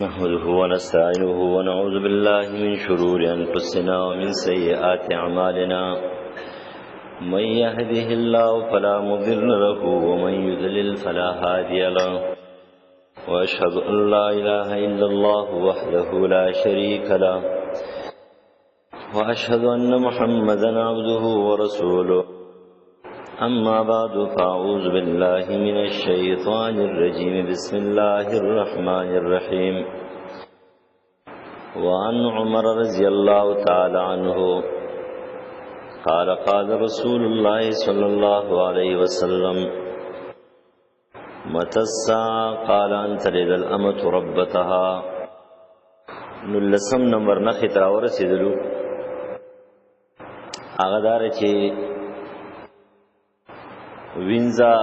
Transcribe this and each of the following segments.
نحمده ونستعينه ونعوذ بالله من شرور أنفسنا ومن سيئات أعمالنا من يهده الله فلا مضل له ومن يضلل فلا هادي له وأشهد أن لا إله إلا الله وحده لا شريك له وأشهد أن محمدا عبده ورسوله أما بعد فأعوذ بالله من الشيطان الرجيم بسم الله الرحمن الرحيم وعن عمر رضي الله تعالى عنه قال قال رسول الله صلى الله عليه وسلم متى الساعة قال أن تلد الأمة ربتها نلسم نمبر نخی تراور سیدلو آغدار چه وینزا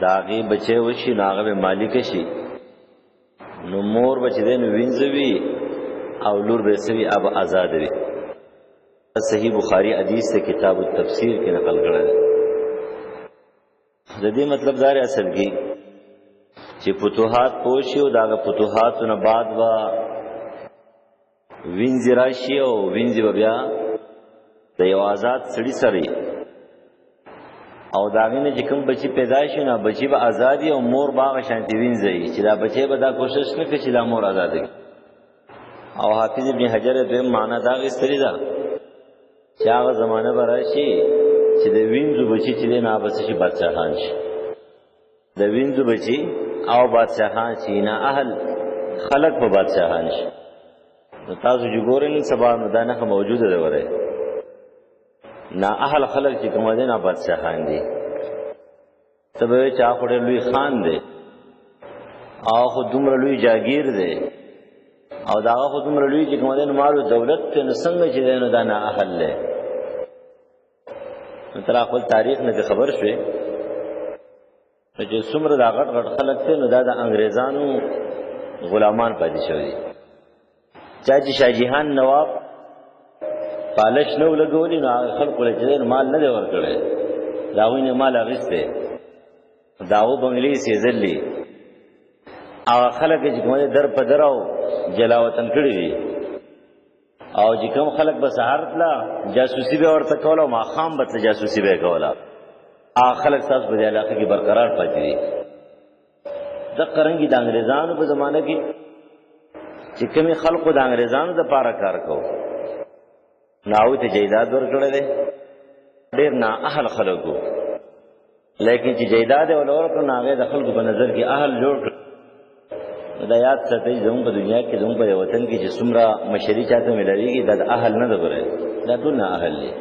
داغی بچه وشی ناغه به مالک شي نو مور بچه دین وینزوی او لور بیسوی اب آزاد وی صحیح بخاری حدیث سے کتاب التفسیر کی نقل کړل د دې مطلب دار اصل کی چې فتوحات پوشي او داغه فتوحاتونو بعد وا وینځ راشي او وینځ بیا د یو آزاد سړي سره او داغینه چې کوم بچی پیدا شي نو بچی به ازادي او مور باغ شانتی وینځي چې دا بچی به دا کوشش نه کوي چې لا مور آزاد وي او حافظ ابن حجر په معنا دا غستری دا چې هغه زمانہ براشي چې د وینځو بچی چې نه بس شي بادشاہان شي د وینځو بچی او بادشاہان شي نه اهل خلق په بادشاہان شي نو تاسو جوړین سبا مدانه موجوده ده وره نا اهل خلق چې کوم دي نه بادشاہان دي تبه چا خړې لوی خان دي او خو دومره لوی جاگیر دي او دا خو دومره لوی چې کوم دي مالو دولت ته څنګه چې نه دا نه اهل له تر خپل تاریخ نه خبر شوي چې څومره دا غټ غټ خلق ته نو دا د انګريزانو غلامان پاتې شوی چا چې شاهجهان نواب پالش نو لګولې نو خلکو له دې مال نه دی ورکړي داوینه مال اغسته داو بنگلې سي ځلې او خلک چې کومه در په دراو جلاوطن کړی دي او چې کوم خلک به سهار تلا جاسوسي به ورته کوله ما خام به جاسوسي به کوله خلک تاسو په علاقه کې برقرار پاتې دي د قرنګي د انګريزانو په زمانه کې چې کومي خلکو د انګريزانو د پاره کار کوي ناوی ته جیداد ورکړل دي ډیر نه اهل خلکو لیکن چې جیداد ولور کو ناغه د خلکو په نظر کې اهل جوړ دا یاد ساتي زموږ په دنیا کې زموږ په وطن کې چې څومره مشري چاته ملایږي د اهل نه دبره دا ټول نه اهل دي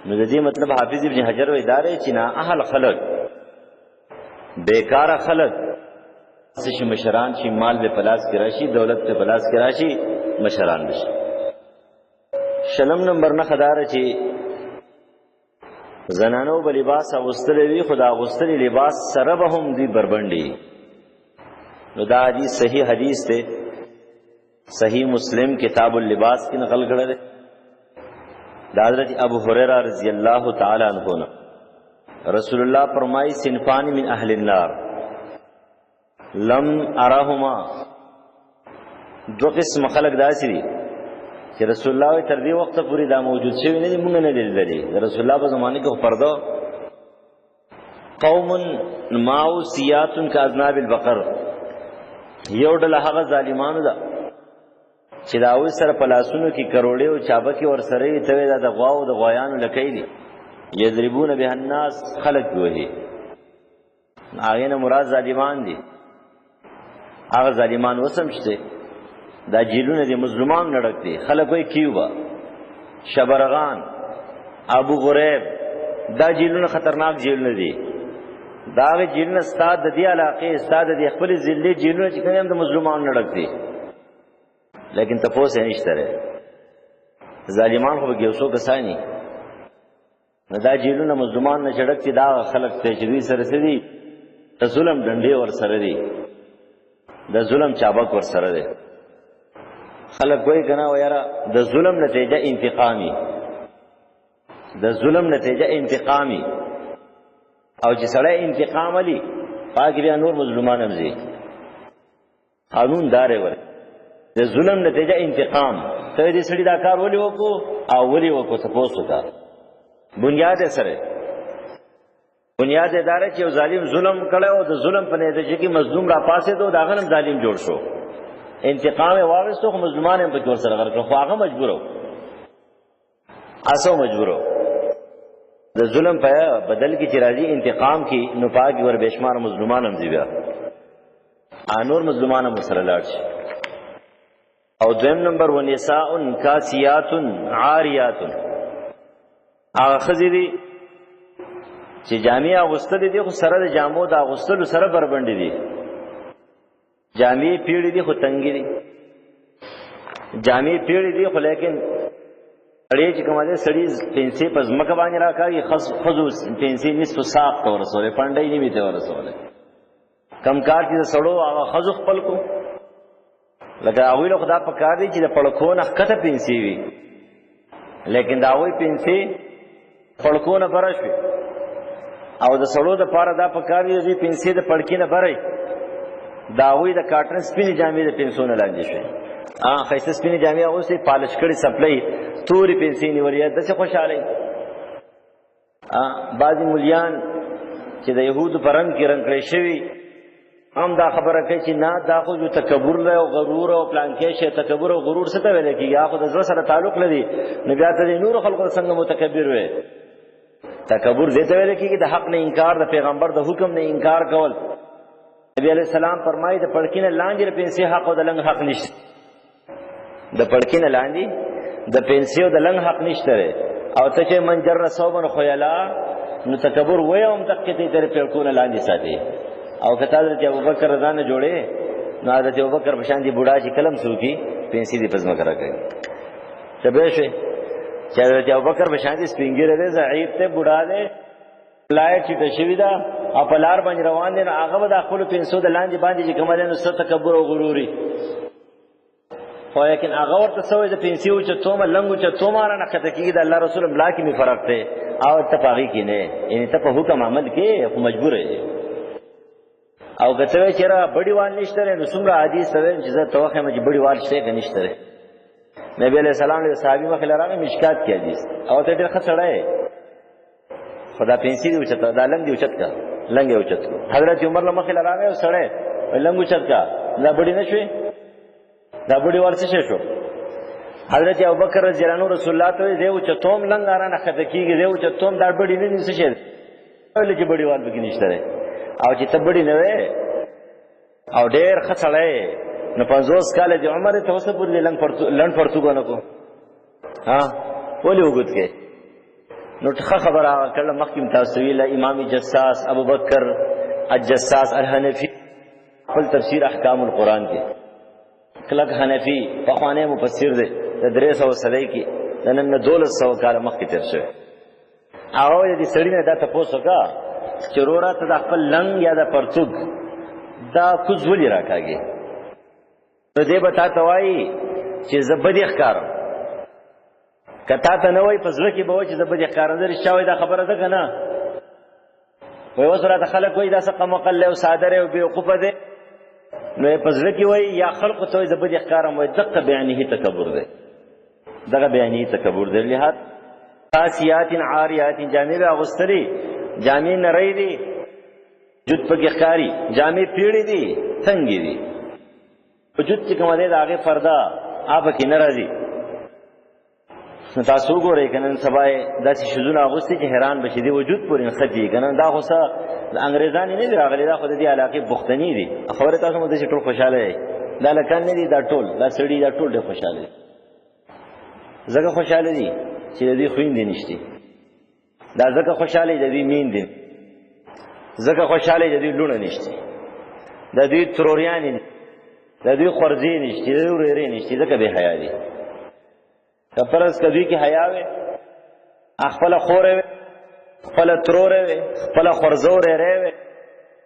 نو د دې مطلب حافظ ابن حجر و ادارې چې نه اهل خلک بیکار خلک چې مشران چې مال به پلاس کې راشي دولت په پلاس کې راشي مشران بشي شلم نمبر نه خدار چې زنانو به لباس اغوستل وی خدا اغوستل لباس سره به هم دی بربندي نو دا حدیث صحیح حدیث ته صحیح مسلم کتاب اللباس کی نقل کړه ده حضرت ابو هريره رضی الله تعالی عنہ رسول الله فرمای صنفان من اهل النار لم ارahuma دو قسم خلق داسي دي چې رسول الله تر دې وخت پورې دا موجود شوی نه دي مونږ نه لیدلې رسول الله په زمانه کې پردو قوم ماوسیات کاذناب البقر یو ډله هغه ظالمانو ده چې دا وې سره پلاسونو کې کروڑې او چابکي ور سره وي ته دا د غواو د غویانو لکې دي یضربون به الناس خلق وهي هغه نه مراد ظالمان دي هغه ظالمان وسم شته دا جیلونه دي مظلومان لړک دي خلک وای کیوبا شبرغان ابو غریب دا جیلونه خطرناک جیلونه دي دا جیلونه استاد د دې علاقې استاد د خپل ذلې جیلونه چې کوم د مظلومان لړک دي لیکن تاسو یې نشته ظالمان خو بګیوسو کسانی نه دا جیلونه مظلومان نه چړک دي دا خلک ته چې دې سره سړي د ظلم ډنډې ور سره دي د ظلم چابک ور سره دي خلق کوئی کنا و یارا د ظلم نتیجه انتقامی د ظلم نتیجه انتقامی او چې سړی انتقام علی پاک بیا نور مظلومان هم زی قانون دار ور د ظلم نتیجه انتقام. ته دې سړي دا کار ولې وکړو او ولې وکړو تاسو ته بنیاد سره بنیاد اداره چې ظالم ظلم کړي او د ظلم په نتیجه کې مظلوم را پاسې دو دا غنم ظالم جوړ شو انتقام واغستو خو مظلومان هم په جوړ سره غرق خو هغه مجبورو اسو مجبورو د ظلم په بدل کې چې راځي انتقام کې نو پاک ور بشمار مظلومان هم دی بیا انور مظلومان هم سره لاړ شي. او دویم نمبر ونساء کاسیات عاریات هغه خزې دي چې جامې اغوستلې دي خو سره د جامو د اغوستلو سره بربندې دي جامې پیړې دي خو تنګې دي جامې پیړې دي خو لیکن اړې چې کومه ده سړي پنسي په ځمکه باندې راکاږي خزو پنسي نصف ساق ته ورسولې پنډۍ نیمې ته ورسولې کم کار چې سړو هغه خزو خپل کو لکه هغوی له خدا په کار دی چې د پړکو نه ښکته پنسي وي لیکن د هغوی پنسي پړکو نه بره شوي او د سړو د پاره دا په کار دی چې پنسي د پړکي نه بره د هغوی د کاټن سپینې جامې د پنسو نه لاندې شوي ښایسته سپینې جامې اغوستې پالش کړي سپلۍ تورې پنسي نیولې داسې خوشحالۍ. بعضې مولیان چې د یهودو په رنګ کې رنګ کړی شوي هم دا خبره کوي چې نه دا خو جو تکبر دی او غرور او پلانکې شی تکبر او غرور څه ته ویل کېږي هغه د زړه سره تعلق لري نو بیا ته د نورو خلکو څنګه متکبر وي تکبر دې ته ویل کېږي د حق نه انکار د پیغمبر د حکم نه انکار کول. نبی علیہ السلام فرمایي د پړکې نه لاندې د پنسي حق او د لنګ حق نشته د پړکې نه لاندې د پنسي او د لنګ حق نشته او ته چې من جر صوبن خیلا نو تکبر وای هم تکته تر پړکو نه لاندې ساتي او کته حضرت ابوبکر رضا نه جوړه نو حضرت ابوبکر بشان دی بوډا چې کلم سوکی پنسي دی پزما کرا کوي تبه شي چې حضرت ابوبکر بشان دی سپینګره دی ضعیف ته بوډا دی لای چې تشوی دا په لار باندې روان دي هغه د خپل پنسو د لاندې باندې چې کومه نو ست تکبر او غروري خو لیکن هغه ورته سوې د پنسي او چې تومه لنګو چې تومه نه کته کېږي د الله رسول الله کې می فرق دی او اتفاقی کې نه یعنی ته په حکم عمل کې خو مجبور یې او کته چې را بډی وال نشته نو څومره حدیث ته چې زه توخه مې بډی وال شته کې نشته نبی علیہ السلام له صحابي مخ لراغه مشکات کې حدیث او ته ډېر خسړای خدا پنسي دی اوچت دا لنګ دی اوچت کا لنګ اوچت کو حضرت عمر له مخ لراغه سړې لنګ اوچت کا دا بډی نشوي دا بډی ورڅ شو حضرت ابوبکر رضی الله عنه رسول الله ته دی اوچتوم لنګ ارانه خته کیږي دی اوچتوم دا بډی نه نشي شه ولې چې بډی وال بګی نشته او چې ته بډی نه وې او ډېر خسړې نو 50 کال دی عمر ته اوسه پر لنګ پرتو غنه کو ها ولې وګت کې نو ټخه خبره کله مخکې تاسو ویل امام جساس ابوبکر الجساس الحنفي خپل تفسیر احکام القرآن کې کلک حنفي په خوانه مفسر دی د 300 صدۍ کې د نن 1200 کال مخکې تیر شوی هغه دې سړی نه دا تاسو کا چرورا ته د خپل لنګ یا د پرتګ دا کوز ولې راکاږي نو دې بتا توای چې زبدي ښکارم کتا ته نه وای پزړه کې به و چې زبدي ښکارندر شاوې دا خبره ده کنه وای وسره د خلک وای دا څه قمقل او صادره او بیوقوفه ده نو پزړه کې وای یا خلق ته زبدي ښکارم وای دغه بیانې تکبر ده دغه بیانې تکبر ده لحاظ قاسیات عاریات جامې اغوستري جامې نری دي جد پکې ښکاری جامې پیړې دي څنګه دي وجود چې کومه ده هغه فردا آپ کې ناراضي تاسو ګورئ کنه سبا داسې شذونه اغوستي چې حیران بشي دي وجود پورې خدي کنه دا خو څه انګريزان نه دي راغلي دا خو د دې علاقې بوختنی دي خبره تاسو مو دې ټول خوشاله دا لکان نه دي دا ټول دا سړي دا ټول ډېر خوشاله دي زګه خوشاله دي چې دې خويندې نشته دا زګه خوشاله دي مين دي زګه خوشاله دي لونه نشته د دې تروريان د دې خرزي نشته د ورېرې نشته زګه به حیا دي کپرس کدی کی حیا وي خپل خوره وي خپل تروره وي خپل خرزوره وي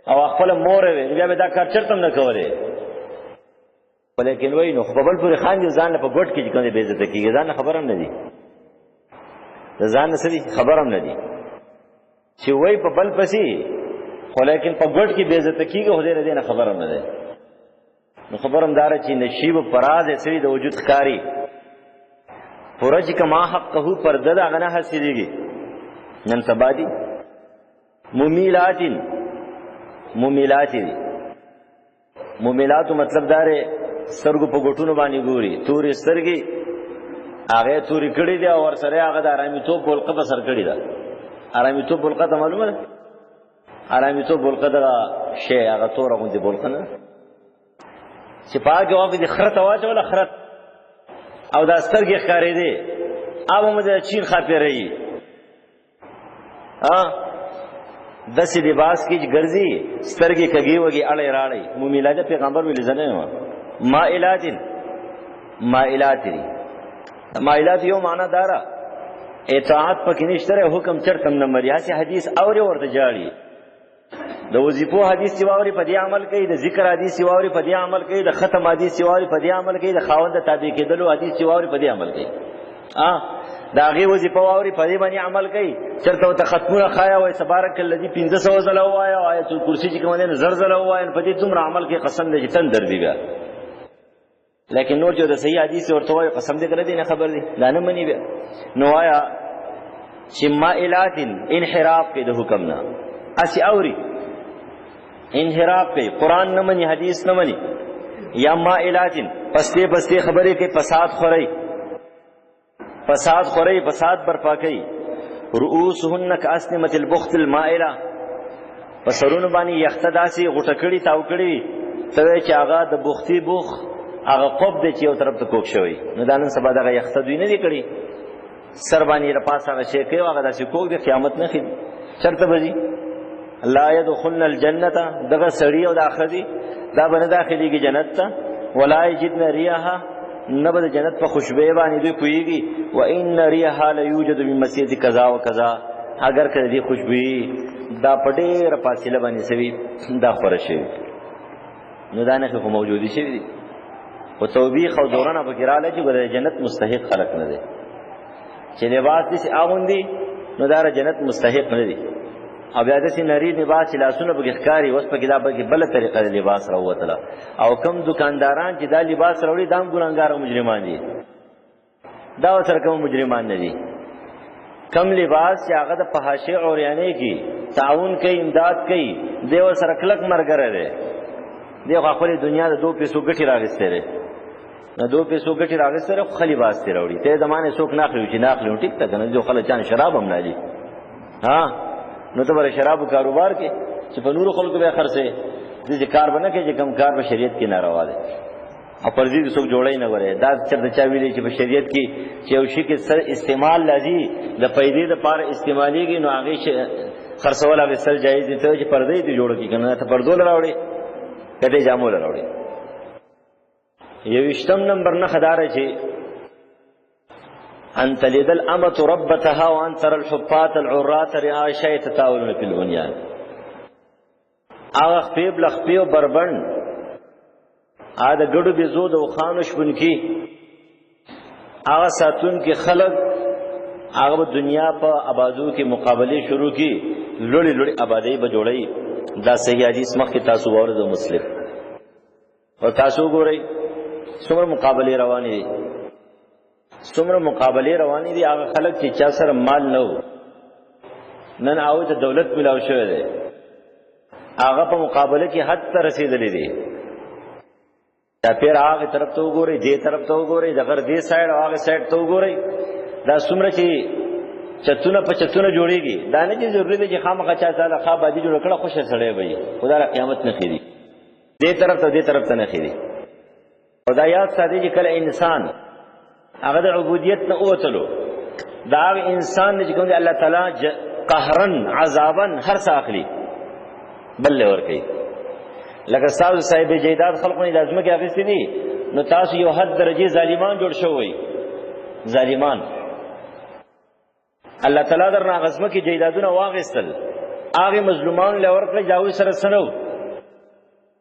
او خپل موره وي بیا به دا کار چرته نه کوله ولیکن وای نو خپل پر خان ځان په ګټ کې کوي به عزت کیږي ځان خبرم نه دي ځان سړي خبرم نه دي چې وای په بل پسې ولیکن په ګټ کې به عزت کیږي هو دې نه خبرم نه دي نو خبرم داره چې نشیب پراز سړي د وجود ښکاري پوره چې کما حقه پرده د هغه نه حاصلېږي نن سبا دي ممیلات دي ممیلاتو مطلب داره سترګو په ګوټونو باندې ګوري تورې سترګې هغه تورې کړي دي او ورسره هغه د آرامیتوب بولقه په سر کړي ده آرامیتوب بولقه ته معلومه ده آرامیتوب بولقه دغه شی هغه توره غوندې بولقه نه چې پاکه واقع دي خرت واچوله خرت او دا سترګې ښکارېدې اب هم د چین خاپېرهي داسې لباس کې ګرځي سترګې کږې وږې اړې راړې ممیلات پیغمبر ویلي زه نه یم مائلات دي مائلات یو معنا داره اطاعت پکې نشته حکم چرته نه مري هسې حدیث اوري ورته جاړي د وظیفو حدیث چې واوري په دې عمل کوي د ذکر حدیث چې واوري په دې عمل کوي د ختم حدیث چې واوري په دې عمل کوي د خاوند تابع کېدلو حدیث چې واوري په دې عمل کوي دا هغې وظیفه واوري په دې باندې عمل کوي چېرته ورته ختمونه ښایه وایي تبارک الذي 1500 ځله ووایه او آیت الکرسي چې کوم دی نو 1000 ځله ووایه په دې دومره عمل کې قسم دی چې تن دردي بیا لیکن نور چې د صحیح حدیث ورته وایي قسم دی که نه دی نه خبر دی دا نه مني بیا نو وایه چې مائلات انحراف کوي د حکم نه هسې اوري انحراف کوي قرآن نه مني حدیث نه مني یا مائلات پسته خبرې کوي فساد خوري فساد برپا کوي رؤوسهن کاسنمة البخت المائله پسرونو باندې یخته داسې غوټه کړي تاو کړي ته وایې چې هغه د بختي بوخ هغه قب دی چې یو طرف ته کوږ شوی نو دا نن سبا دغه یخته دوی نه دي کړي سر باندې له پاسه هغه شی کوي هغه داسې کوږ دی قیامت نښې دي چېرته به ځي لا يدخلن الجنة دغه سړي او دا ښځې دا به نه داخلېږي جنت ته ولا یجدن ریحها نه به د جنت په خوشبویۍ باندې دوی پوهېږي وان ریحها لیوجد من مسیرة کذا و کذا اگر که د دې خوشبویي دا په ډېره فاصله باندې سوي دا خوره شوي نو دا نښې خو موجودي شوي دي خو توبیخ او زورنه پکې راغلی چې د جنت مستحق خلق نه دی چې لباس داسې اغوندي نو دا جنت مستحق نه دی او بیا داسې نری لباس چې لاسونه پکې ښکاري اوس پکې دا پکې بله طریقه د لباس راووتله او کم دکانداران چې دا لباس راوړي دا هم ګناهګار او مجرمان دي دا ورسره کوم مجرمان نه دي کم لباس چې هغه د فحاشۍ عریانۍ کې تعاون کوي امداد کوي دی ورسره کلک ملګری دی دی خو خپلې دنیا د 2 پیسو ګټې راغستی دی د 2 پیسو ګټې راغستی دی خو ښه لباس ترې راوړي ته یې زمانې څوک نه اخلي چې نه اخلي ټیک ته که نه جو خلک چانه شراب هم نه دي نو ته به شرابو کاروبار کې چې په نورو خلکو به خرڅې دې کار به نه کوي چې کم کار په شریعت کې ناروا دی او فرضي څوک جوړی نه ورې دا چېرته چا ویلي چې په شریعت کې چې یو شي کې سر استعمال لازي د پیدې دپاره استعمالېږي نو هغې خرڅول اخېستل جایز دي ته چې پردې دې جوړه کړي که نه ته پردو له راوړې که دې جامو له راوړې 21 نمبر نښه داره چې ان تلد الامة ربتها وان ترى الحفاة العراة رعاشا يتطاولون في البنيان هغه خپې بلخپې او بربند هغه د ګډو بېزو د اوښانو شپونکي هغه ساتونکي خلک هغه به دنیا په آبادو کې مقابلې شروع کړي لوړې لوړې آبادۍ به جوړوي دا صحیح حدیث مخکې تاسو واورئ مسلم او تاسو وګورئ څومره مقابلې روانې دي څومره مقابلې روانې دي هغه خلک چې چا سره مال نه و نن هغوی ته دولت میلاو شوی دی هغه په مقابله کې حد ته رسېدلی دی دا پیر هغې طرف ته وګورئ دې طرف ته وګورئ د غر دې سایډ او هغې سایډ ته وګورئ دا څومره چې چتونه په چتونه جوړېږي دا نه چې ضروري دی چې خامخا چا چا خوا بادي جوړه کړه خوشه سړی به وي خو دا قیامت نښې دي دې طرف ته دې طرف ته نښې دي او دا یاد ساتئ چې کله انسان هغه د عبودیت نه ووتلو دا هغه انسان نه چې کوم دی الله تعالی قهرن عذابن هر څه اخلي بل له ورکوي لکه ستاسو صاحب جیداد خلقو نه د ځمکې اخیستې دي نو تاسو یو حد درجې ظالمان جوړ شوی ظالمان الله تعالی درنه هغه ځمکې جیدادونه واخیستل هغې مظلومانو له ورکړئ چې هغوی سره څه نه و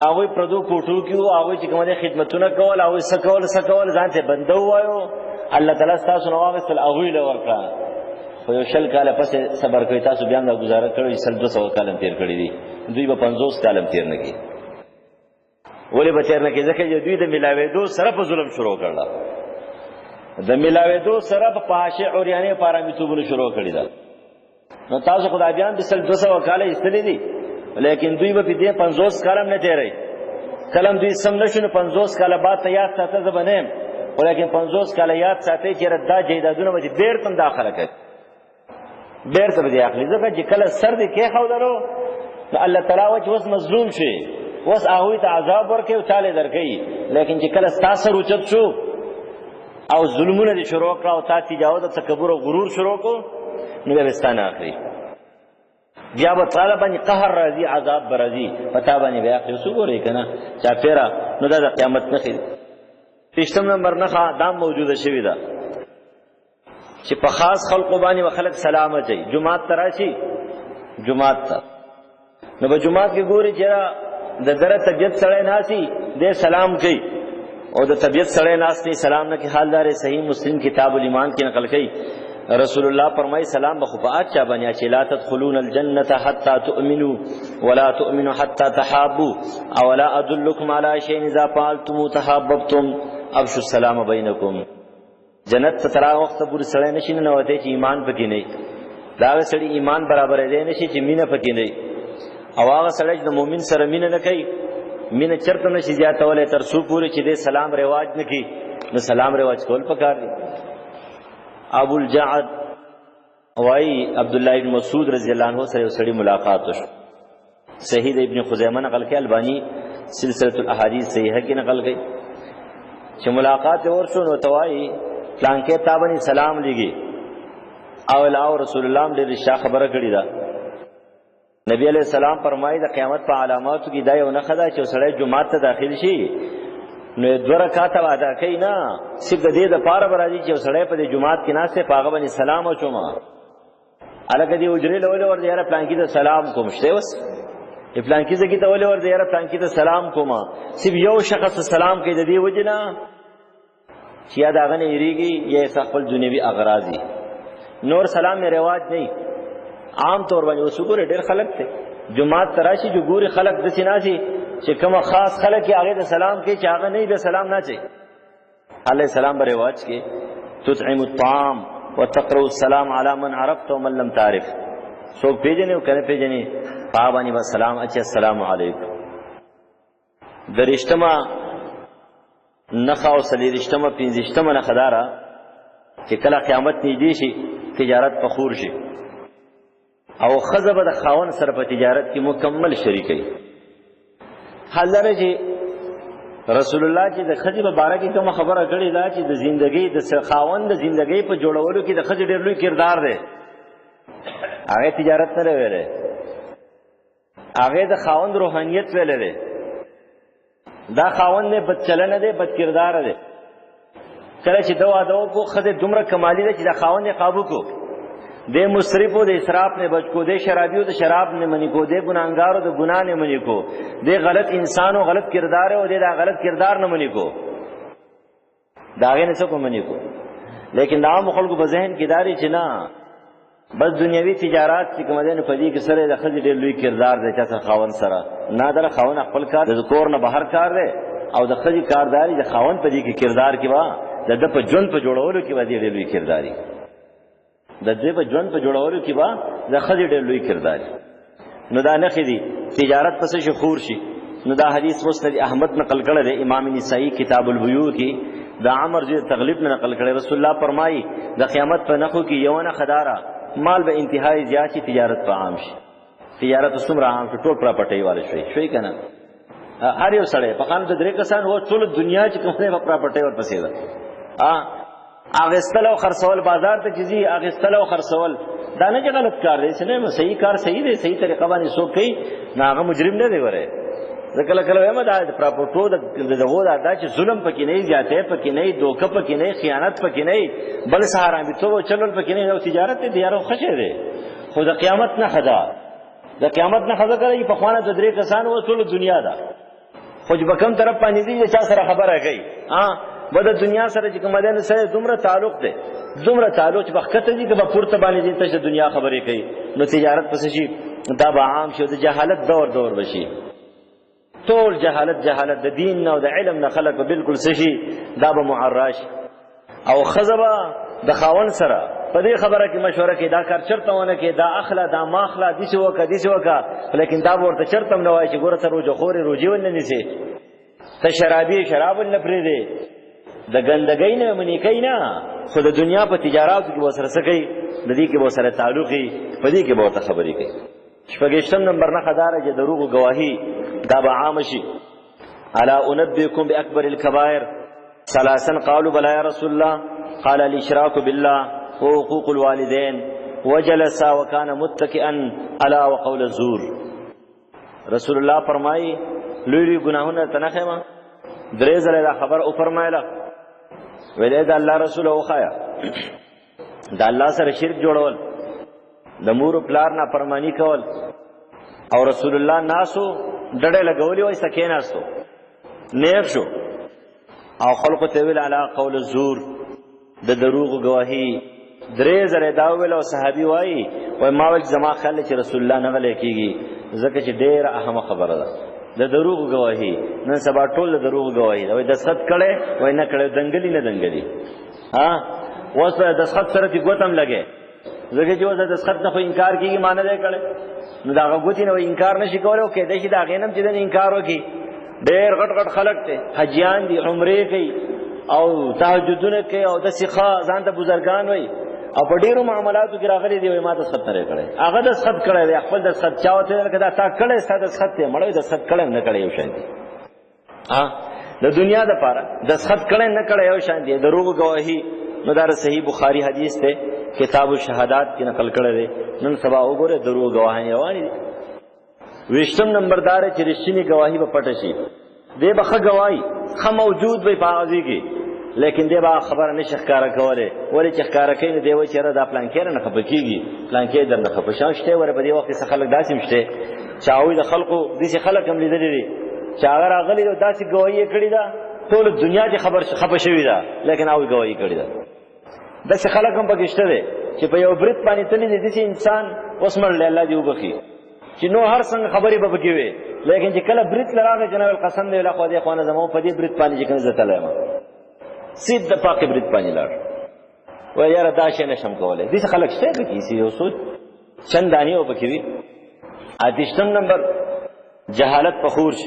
هغوی پردو کوټو کې وو هغوی چې کوم دی خدمتونه کول هغوی څه کول ځان ته بنده ووایو الله تعالی ستاسو نه واخیستل هغوی له ورکړه خو یو 100 کاله پسې صبر کوي تاسو بیا هم دا گزاره کړی 200 کاله تېر کړي دي دوی به 50 کاله تېر نه کړي ولې به تیر نه کې ځکه چې دوی د ملاوېدو سره په ظلم شروع کړل، د ملاوېدو سره په فحاشۍ عریانۍ پارامیتوبونه شروع کړي ده. نو تاسو خدایان د 200 کاله ایستلې دي، لیکن دوی به دې 50 کاله نه تیري. کلم دوی سم نشو نو 50 کاله بعد ته یاد ساته زبنیم، ولیکن 50 کاله یاد ساتي چې ردا جیدادونه به بیرته داخله کوي، بیرته به اخلي. ځکه چې کله سر دې کې خو درو نو الله تعالی وس مظلوم شي، وس هغه ته عذاب ورکړي او تعالی درکړي. لیکن چې کله تاسو روچت شو او ظلمونه دي شروع کړه او تا تجاوز او تکبر او غرور شروع کو، نو به ستانه اخلي. بیا به تعالی باندې قهر راځي، عذاب راځي، پتا باندې بیا خو وګورئ کنه چا پیرا. نو دا د قیامت نه خېږي. 3 نمبر نه دا موجوده شوی ده چې په خاص خلق باندې خلق سلام اچي. جمعات تراشي جمعات ته نو په جمعات کې ګوري چې د دره طبيعت سره ناسي دې سلام کوي، او د طبيعت سره ناسي سلام نه کې حالدار صحیح مسلم کتاب الایمان کې نقل کوي. رسول الله فرمای سلام بخفاءات چا باندې چې لا تدخلون الجنه حتى تؤمنوا ولا تؤمنوا حتى تحابوا اولا ادلكم على شيء اذا فعلتم تحاببتم افشوا السلام بينكم. جنت ترا وخت پورې سړی نشي نه وته چې ایمان پکې نه، دا سړی ایمان برابر دی نشي چې مینه پکې نه، او هغه سړی د مؤمن سره مینه نه کوي، مینه چرته نشي زیاتولای تر څو پورې چې د سلام رواج نه کوي. نو سلام رواج کول پکار دی. ابو الجعد وايي عبد الله بن مسعود رضی الله عنه سره سړی ملاقات وشو. صحیح د ابن خزیمه نقل کړي، البانی سلسله الاحاديث صحیحه کې نقل کړي چې ملاقات ورشو نو توای پلان کې تابني سلام لګي او لاو رسول الله دې شا خبره کړی دا. نبی علیہ السلام فرمایي د قیامت په علاماتو کې دا یو نه خدا چې سړی جمعه ته داخل شي نو 2 رکعات ادا کوي نه، صرف د دې د پاره برادي چې سړی په دې جمعات کې ناسه پاغه باندې سلام او چوما الګ دې وجري له ور دې یاره پلان کې ته سلام کوم شته وس پلان کې ځکه ته ول ور دې یاره پلان کې ته سلام کوما. صرف یو شخص سلام کوي د دې وجنه چې یاد هغه نه یریږي یا خپل دنیوي اغراضي. نور سلام می رواج نه، عام طور باندې وسګور ډېر خلک ته جمعات تراشي جو ګوري خلک د سیناسي چې کوم خاص خلک یې هغه د سلام کې چې هغه نه به سلام نه چي. علی السلام پر رواج کې تطعم الطعام وتقرأ السلام على من عرفت ومن لم تعرف. سو پیجنې او کنه پیجنې پابانی و سلام اچي السلام علیکم. درشتما نخا او سلیرشتما پینځشتما نخدارا چې کله قیامت نږدې شي تجارت فخور شي او خزبه د خاون سره په تجارت کې مکمل شریکي. حال لري چې رسول الله چې د خزي مبارک کوم خبره کړې ده چې د ژوندۍ د خاون د ژوندۍ په جوړولو کې د خزي ډېر لوی کردار دی. هغه تجارت نه ویلې، هغه د خاون روحانيت ویلې. دا خاون نه بد چلنه دی، بد کردار دی. کله چې دوا کو خزه دومره کمالی ده چې د خاون نه قابو کو، د مصرفو د اسراف نه بچ کو، د شرابیو د شراب نه منی کو، د ګناګارو د ګنا نه منی کو، د غلط انسانو غلط کردار او د غلط کردار نه منی کو، داغه نه څه کو منی کو. لیکن دا عام خلکو په ذهن کې داري چې نه بس دنیوي تجارت چې کوم دین په دې کې سره د خځې ډېر لوی کردار دی چې خاون سره نه در خاون خپل کار د کور نه بهر کار دی او د خځې کارداري د خاون په دې کې کردار کې وا د په ژوند په جوړولو کې ودی ډېر لوی کرداري، د دې په ژوند په جوړولو کې وا د خځې ډېر لوی کرداري. نو دا نه خېدي تجارت پس شي خور شي. نو دا حدیث مسند احمد نقل کړی دی، امام نسائی کتاب البیوع کې دا عمر بن تغلب نه نقل کړی. رسول الله فرمایي د قیامت په نخو کې یو نه خدارا مال به انتهایی زیات شي، تجارت په عام شي. تجارت څومره عام شي ټول پراپرټي والے شوي کنه. هر یو سړی په خان د درې کسان هو ټول دنیا چې کومه په پراپرټي ور پسې ده. اغستل او خرڅول بازار ته چیزي اغستل او خرڅول دا نه غلط کار دی، نه صحیح کار صحیح دی، صحیح طریقه باندې سو کوي ناغه مجرم نه دی وره. ځکه کله وایم دا پراپرټو دغه دا چې ظلم پکې نه زیاته پکې نه دوکه پکې نه خیانت پکې نه بل سهارا به تو چلول پکې نه او تجارت دی یارو خشه دی. خو د قیامت نه خدا د قیامت نه خدا کوي په خوانه د درې کسان او ټول دنیا دا خو به کوم طرف باندې دي چې سره خبره کوي بده دنیا سره چې کوم دین سره دومره تعلق دی، دومره تعلق چې وخت ته دي چې په پورته باندې دي ته دنیا خبرې کوي. نو تجارت پس شي دا به عام شي، د جهالت دور بشي. ټول جهالت د دین نه او د علم نه خلک به بالکل سشي دا به معراش او خزبه د خاون سره په دې خبره کې مشوره کې دا کار چرته ونه کې دا اخلا دا ماخلا دي څه وکا لیکن دا ورته چرته نه وای چې ګوره ته روزه خوري روزي ول نه نيسي ته شراب نه پرې دي د ګندګۍ نه منې کینا خو د دنیا په تجارت کې وسره سکی د دې کې وسره تعلقي په دې کې به ته خبرې کوي شپږشتم نمبر نه خداره چې دروغ گواهی دا به عام شي الا انبئكم باكبر الكبائر ثلاثا قالوا بلى يا رسول الله قال الاشراك بالله وحقوق الوالدين وجلس وكان متكئا على وقول الزور رسول الله فرمایي لوی گناهونه تنخما درې ځله دا خبر او فرمایله ویل دا الله رسول او خایا دا الله سره شرک جوړول د مور پلار نه فرمانی کول او رسول الله ناسو ډډه لګولې وای سکیناستو نیک شو او خلق ته ویل علی قول الزور د دروغ گواهی درې زره دا ویل او صحابي وای ما ول زما خل چې رسول الله نه غلې کیږي ځکه چې ډېر اهم خبره ده د دروغ گواهی نن سبا ټول د دروغ گواهی وای د صد کړي وای نه کړي دنګلی ها اوس د صد سره دې ګوتم لګي زګه چې وځه د صد نه خو انکار کیږي مان نه کړي نو دا غوتی نه انکار نشي کولای او کې د شي دا غینم چې د انکار وکي ډېر غټ خلک ته حجیان دي عمره کوي او تهجدونه کوي او د سیخه ځان ته بزرګان وای او په ډیرو معاملاتو کې راغلي دی وای ما د صد نه کړي هغه د صد کړي دی خپل د صد چاوته کدا تا کړي ستاسو د صد ته مړې د صد کړي نه کړي یو شان دي ها د دنیا د پاره د صد کړي نه کړي یو شان دي دروغ گواهی نو دا صحیح بخاری حدیث ته کتاب الشهادات کې نقل کړی دی نن سبا وګوره دروغ گواهی روانې دي وشتم نمبردار چې رښتینی گواهی به پټه شي دی به ښه گواهی ښه موجود وي په هغه کې لیکن دی به خبره نشه ښکارا کوله ولې چې ښکارا کوي نو دی وایي چې دا پلان کې نه خپه کیږي پلان کې در نه خپه شاوشته ور په دې وخت څخه خلک داسې مشته چاوي د خلکو دې خلک هم لیدلې دي چې هغه راغلي داسې گواهی کړی دا ټول دنیا دې خبر خپه شوی دا لیکن هغه گواهی کړی دا داسې خلک هم پکشته دي چې په یو برت باندې تللی دي چې انسان وسمر الله دې وبخي چې نو هر څنګه خبرې به بکوي لیکن چې کله برت لراغه جناب القسم دې له خو دې خوانه زمو په دې برت باندې چې کنه زته لایم سید د پاک برت باندې لاړ و یاره دا شي نشم کولای دې خلک شته کې سی یو سود چندانی وبکوي اتشتم نمبر جهالت فخور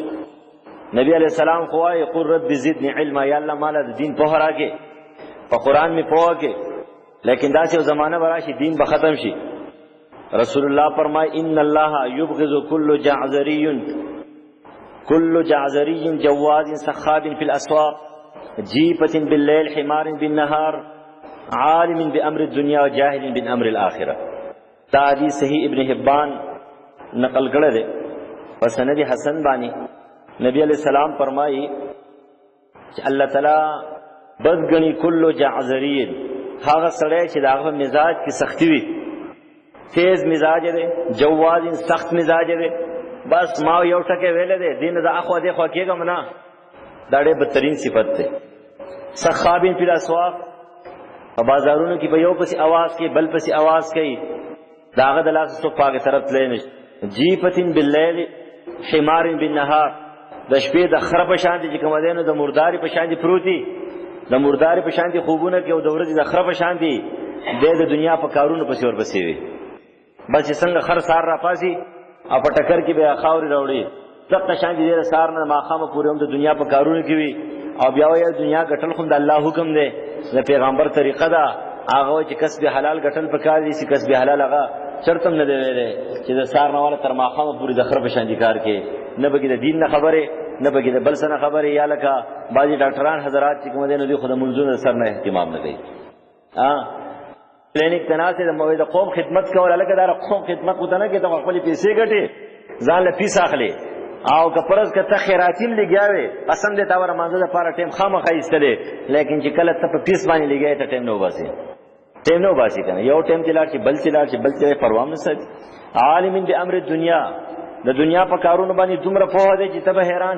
نبی علیہ السلام خوای قر رب زدنی علما یا الله مال دین په راکه په قران می پوهه کې لیکن دا چې زمانہ براشي دین به ختم شي رسول الله فرمای ان الله یبغض كل جعزری جواز سخاب فی الاسواق جیفة باللیل حمار بالنهار عالم بامر الدنیا وجاهل بامر الاخره دا حدیث صحیح ابن حبان نقل کړه ده په سند حسن باندې نبی علیہ السلام فرمایي چې الله تعالی بدګنی کل جعزری هغه سړی چې داغه مزاج کې سختی وي تیز مزاج دی جواز سخت مزاج دی بس ما یو ټکه ویل دی دین دا اخو دې خو کېګم نه دا ډېر بدترین صفت ده سخابین فی الاسواق په بازارونو کې به یو پسې आवाज کوي بل پسې आवाज کوي داغه د لاس څخه پاګه طرف تللی نشي جیفتین باللیل حمار بالنهار د شپې د خراب شان دي چې کوم دینو د مرداري په شان دي پروتي د مرداري په شان دي خوبونه کې او د ورځې د خراب شان دي د دنیا په کارونو پسې ور پسې وي بس څنګه خر سار را پاسي او په ټکر کې به خاوري راوړي دغه شان دي د سار نه ماخامه پورې هم د دنیا په کارونو کې وي او بیا یې دنیا ګټل خو د الله حکم دی د پیغمبر طریقه ده هغه چې کسب حلال ګټل پکار دي چې کسب حلال هغه چرتم نه دی ویلې چې د سار نه والا تر ماخامه پورې د خراب شان دي کار کې نه بګي د دین نه خبره نه بګي د بل څه خبره یا لکه بعضي ډاکټران حضرات چې کوم دي نو خو د منځونو سر نه اهتمام نه کوي کلینیک تناسه د موید قوم خدمت کول لکه دا قوم خدمت وته کې د خپل پیسې ګټي ځان له پیسې اخلي او که پرز که ته خیراتین لګیاوي قسم دې تا ور مانزه د پاره ټیم خامخا ایستلې لیکن چې کله ته په پیس باندې لګیای ته ټیم نو باسي کنه یو ټیم تلار چې بل چې پروا نه ساتي عالم بامر الدنیا د دنیا په کارونو باندې دومره په هده چې ته به حیران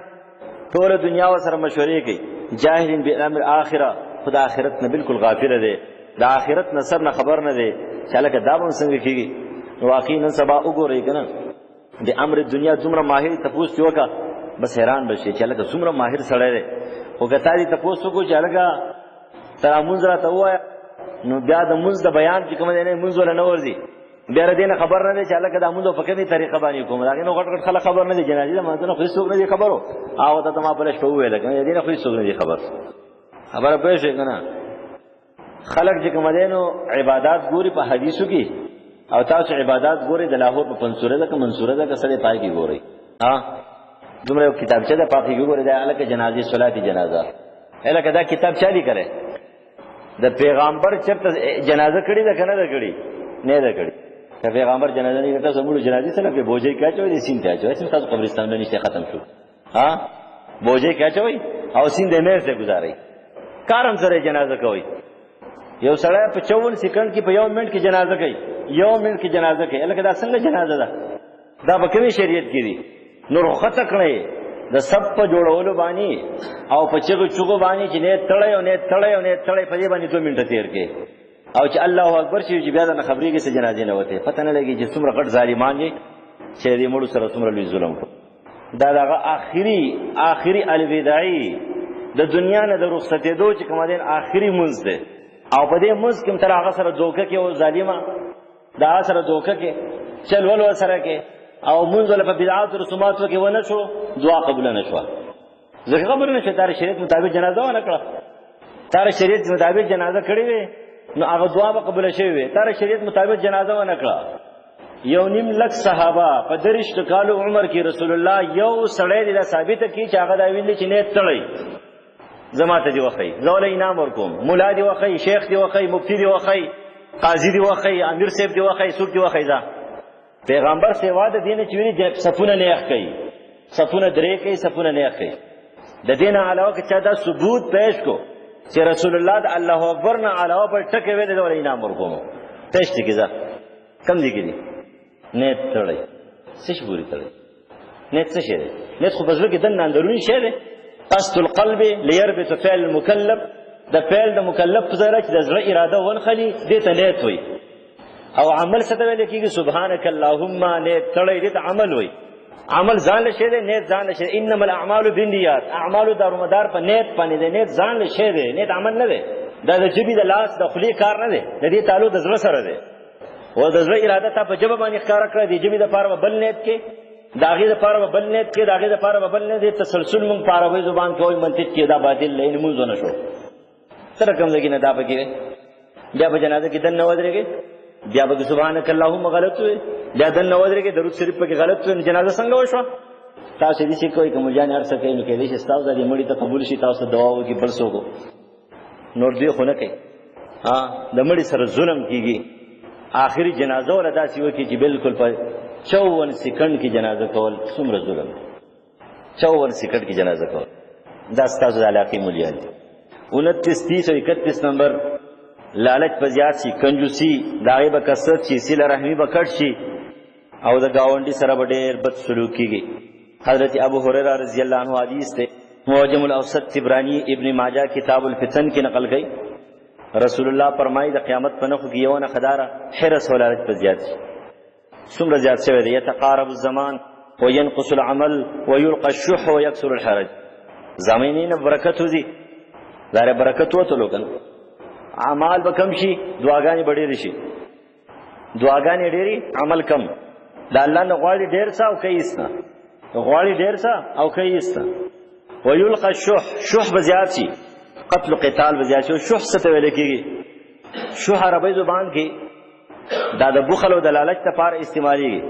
ټول دنیا سره مشورې کوي جاهل بامر اخره خدا اخرت نه بالکل غافل دی د اخرت نصر نه خبر نه دی چې لکه دا به څنګه کیږي واقعي نن سبا وګورئ کنه د امر دنیا دومره ماهر تفوس وکا بس حیران بشي چې لکه څومره ماهر سړی دی. خو که تا دې تپوس وکړو چې هلکه ته مونځ راته ووایه، نو بیا د مونځ د بیان چې کوم دی نه مونځ ولا نه ورځي، بیا د دې نه خبر نه دی چې هلکه دا مونځ په کومې طریقه باندې کوم. د هغې نو غټ غټ خلک خبر نه دي، جنازې د مانځه نه خو هېڅوک نه دي خبر و. او ته ما بله شپه وویله که د دې نه خو هېڅوک نه دي خبر. خبره پوه شوې که نه؟ خلک چې کوم دی نو عبادات ګوري په حدیثو کې، او تاسو عبادات ګورئ د لاهور په پنسوره ده که منصوره ده که سړی پای کې ګورئ. دومره یو کتابچه ده پاکې کې ګورئ، دا هلکه جنازې صلات جنازه. هلکه دا کتاب چا لیکلی؟ د پیغامبر چېرته جنازه کړې ده که نه ده کړې؟ نه ده کړې. که پیغامبر جنازه نه کړې، تاسو مړو جنازې سره پې بوجۍ کې اچوئ، د سیند ته اچوئ. سیند تاسو قبرستان نه نشته، ختم شو. بوجۍ کې اچوئ او سیند د میر ته ګزارئ. کارم سره جنازه کوئ. یو سړی په 54 سکند کې په 1 منټ کې جنازه کوي، 1 منټ کې جنازه کوي. هلکه دا څنګه جنازه ده؟ دا په کومې شریعت کې دي؟ نو رخصته کړئ د سب په جوړولو باندې او په چغو چغو باندې چې نیت تړی او نیت تړی او نیت تړی، په دې باندې 2 منټه تېر کړي. او چې الله اکبر شي چې بیا نه خبرېږي چې جنازې نه وته، پته نه لګي چې څومره غټ ظالمان دي چې دې مړو سره څومره لوی ظلم کوي. دا دغه آخري الوداعي د دنیا نه د رخصتېدو چې کوم دین آخري منځ دی. او په دې منځ کې تر هغه سره دوکه کې او ظالمه دا سره دوکه کې چل ول سره کې او منځ له په بدعات او رسوماتو کې ونه شو، دعا قبول نه شو. ځکه خبر نه شي تار شریعت مطابق جنازه ونه کړه. تار شریعت مطابق جنازه کړې وي نو هغه دعا به قبول شي وي. تار شریعت مطابق جنازه ونه کړه. 1.5 لک صحابه په 30 کالو عمر کې رسول الله یو سړی دا ثابت کی چې هغه دا ویل چې نه تړي زما ته دی وخی، زول انعام ورکوم، مولا دی وخی، شیخ دی وخی، مفتی دی وخی، قاضی دی وخی، امیر صاحب دی وخی، څوک دی وخی. دا پیغمبر سیوا د دین چې ویلي صفونه نه یخ کوي، صفونه درې کوي، صفونه نه یخ کوي. د دین علاوه که چا دا ثبوت پیش کو چې رسول الله د الله اکبر نه علاوه بل ټکه ویل زول انعام ورکوم. پیش دي کیږي کم دي کیږي نه تړي څه شي پوری تړي نه څه شي نه خو بزړه کې دنه اندرونی شي ده. قصد القلب ليربط فعل المكلف، د فعل د مکلف په ځای کې د زړه اراده ونخلي دې ته نیت وي. او عمل څه ته ویل کېږي؟ سبحانك اللهم نیت تړی دې ته عمل وي. عمل ځان له شی دی، نیت ځان له شی. انما الاعمال بالنیات، اعمال دارومدار په نیت باندې دی. نیت ځان له شی دی، نیت عمل نه دی. دا د جبې د لاس د خولې کار نه دی، د دې تعلق د زړه سره دی. او د زړه اراده ته په جبه باندې ښکاره کړه، د جبې دپاره به بل نیت کې، د هغې دپاره به بل نیت کې، د هغې دپاره به بل نیت کې. تسلسل مونږ په عربۍ زبان کې وایي، منطق کې دا باطل دی، لمونځ ونه شو. څه رقم دی کې نه دا پکې دی. بیا په جنازه کې دننه ودرېږئ، بیا به سبحانک اللهم غلط وي، بیا دننه ودرېږئ درود شریف پکې غلط وي، جنازه څنګه وشوه؟ تاسو دې چې کوئ که ملجانې هر څه کوي نو کېدای شي ستاسو د دې مړي ته قبول شي، تاسو دعا وکړي، بل څوک نور دوی خو نه کوي. د مړي سره ظلم کېږي. آخري جنازه ولا داسې وکړي چې بالکل په 54 سکند کې جنازه کول څومره ظلم دی. 54 سکند کې جنازه کول دا ستاسو د علاقې ملیان دي. 29 30 او 31 نمبر لالچ په زیات شي، کنجوسي د هغې به کثرت شي، صله رحمي به کټ شي او د ګاونډي سره به ډېر بد سلوک کېږي. حضرت ابو هريره رضی الله عنه حدیث دی، معجم الاوسط طبرانی ابن ماجه کتاب الفتن کې نقل کړي. رسول الله فرمایي د قیامت په نښو کې یو نښه داره حرص او لالچ په زیات شي. څومره زیات شوی دی؟ یتقارب الزمان وینقص العمل ویلقى الشح ویکثر الحرج. زمینې نه برکت وځي، ظاهره برکت وتلو کنه، اعمال به کم شي، دعاګانې به ډېرې شي. دعاګانې ډېرې، عمل کم. د الله نه غواړي ډېر څه او کوي هېڅ نه، غواړي ډېر څه او کوي هېڅ نه. ویلقى الشح، شح به زیات شي، قتل و قتال به زیات شي. شح څه ته ویل کېږي؟ شح عربۍ زبان کې دا د بخل او د لالچ لپاره استعمالېږي.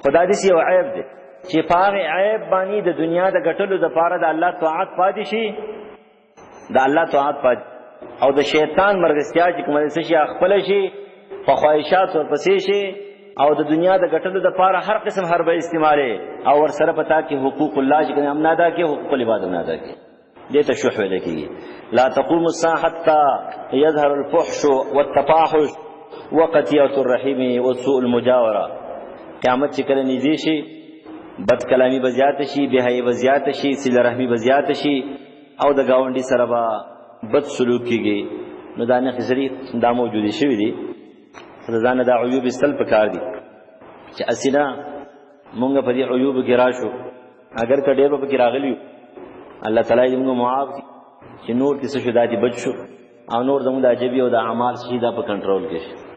خو دا داسې یو عیب دی چې په هغې عیب باندې د دنیا د ګټلو دپاره د الله طاعت پاتې شي، د الله طاعت پاتې او د شیطان مرګستیا چې کومه څه شي خپله شي، په خواهشات ورپسې شي او د دنیا د ګټلو دپاره هر قسم حربه استعمالې او ورسره په تا کې حقوق الله چې کوم هم نه ادا کړي، حقوق العباد هم نه ادا کړي. دې ته شح ویل کېږي. لا تقوم الساعة حتى يظهر الفحش والتفاحش وقطيعة الرحم وسوء المجاورة. قیامت چې کله نږدې شي، بد کلامی به زیاته شي، بې حیایي به زیاته شي، صله رحمي به زیاته شي او د ګاونډي سره به بد سلوک کېږي. نو دا نښې زری دا موجودې شوي دي. د ځانه دا عیوب ایستل پکار دي چې اسې نه مونږ په دې عیوبو کې راشو اگر که ډېر به پکې راغلی الله تعالی دې موږ معاف کړي چې نور کیسه شو دا دې بچ شو او نور زموږ د ژبې او د اعمال شي دا په کنټرول کې شي.